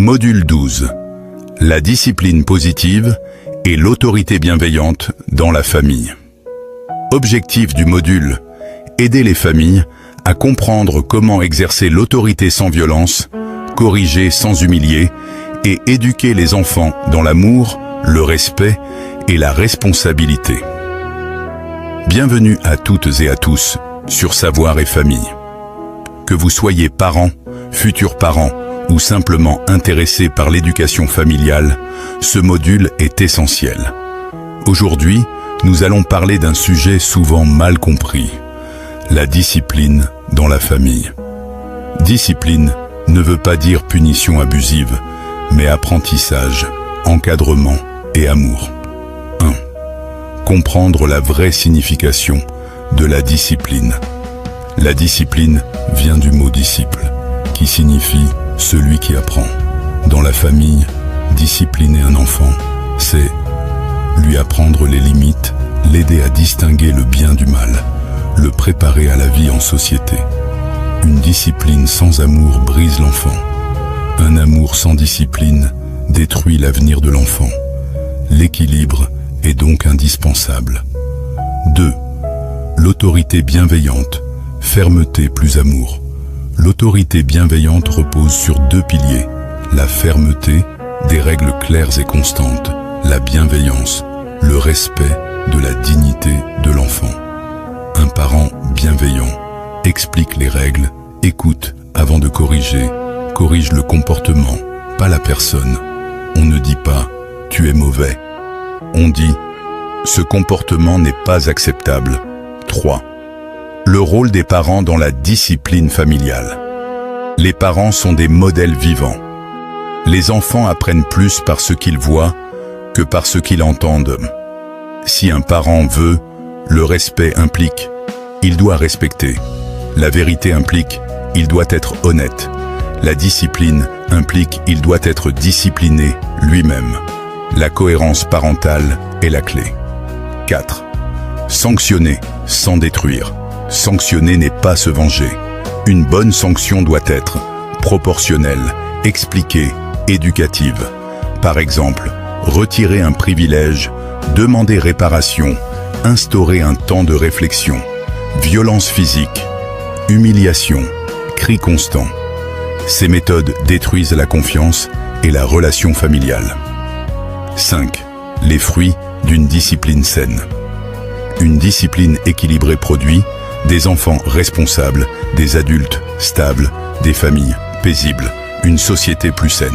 Module 12. La discipline positive et l'autorité bienveillante dans la famille. Objectif du module: aider les familles à comprendre comment exercer l'autorité sans violence, corriger sans humilier et éduquer les enfants dans l'amour, le respect et la responsabilité. Bienvenue à toutes et à tous sur Savoir et Famille. Que vous soyez parents, futurs parents ou simplement intéressés par l'éducation familiale, ce module est essentiel. Aujourd'hui, nous allons parler d'un sujet souvent mal compris: la discipline dans la famille. Discipline ne veut pas dire punition abusive, mais apprentissage, encadrement et amour. 1. Comprendre la vraie signification de la discipline. La discipline vient du mot disciple, qui signifie celui qui apprend. Dans la famille, discipliner un enfant, c'est lui apprendre les limites, l'aider à distinguer le bien du mal, le préparer à la vie en société. Une discipline sans amour brise l'enfant. Un amour sans discipline détruit l'avenir de l'enfant. L'équilibre est donc indispensable. 2. L'autorité bienveillante, fermeté plus amour. L'autorité bienveillante repose sur 2 piliers: la fermeté, des règles claires et constantes; la bienveillance, le respect de la dignité de l'enfant. Un parent bienveillant explique les règles, écoute avant de corriger, corrige le comportement, pas la personne. On ne dit pas « tu es mauvais ». On dit « ce comportement n'est pas acceptable ». 3. Le rôle des parents dans la discipline familiale. Les parents sont des modèles vivants. Les enfants apprennent plus par ce qu'ils voient que par ce qu'ils entendent. Si un parent veut, le respect implique, il doit respecter. La vérité implique, il doit être honnête. La discipline implique, il doit être discipliné lui-même. La cohérence parentale est la clé. 4. Sanctionner sans détruire. Sanctionner n'est pas se venger. Une bonne sanction doit être proportionnelle, expliquée, éducative. Par exemple, retirer un privilège, demander réparation, instaurer un temps de réflexion. Violence physique, humiliation, cri constant. Ces méthodes détruisent la confiance et la relation familiale. 5. Les fruits d'une discipline saine. Une discipline équilibrée produit des enfants responsables, des adultes stables, des familles paisibles, une société plus saine.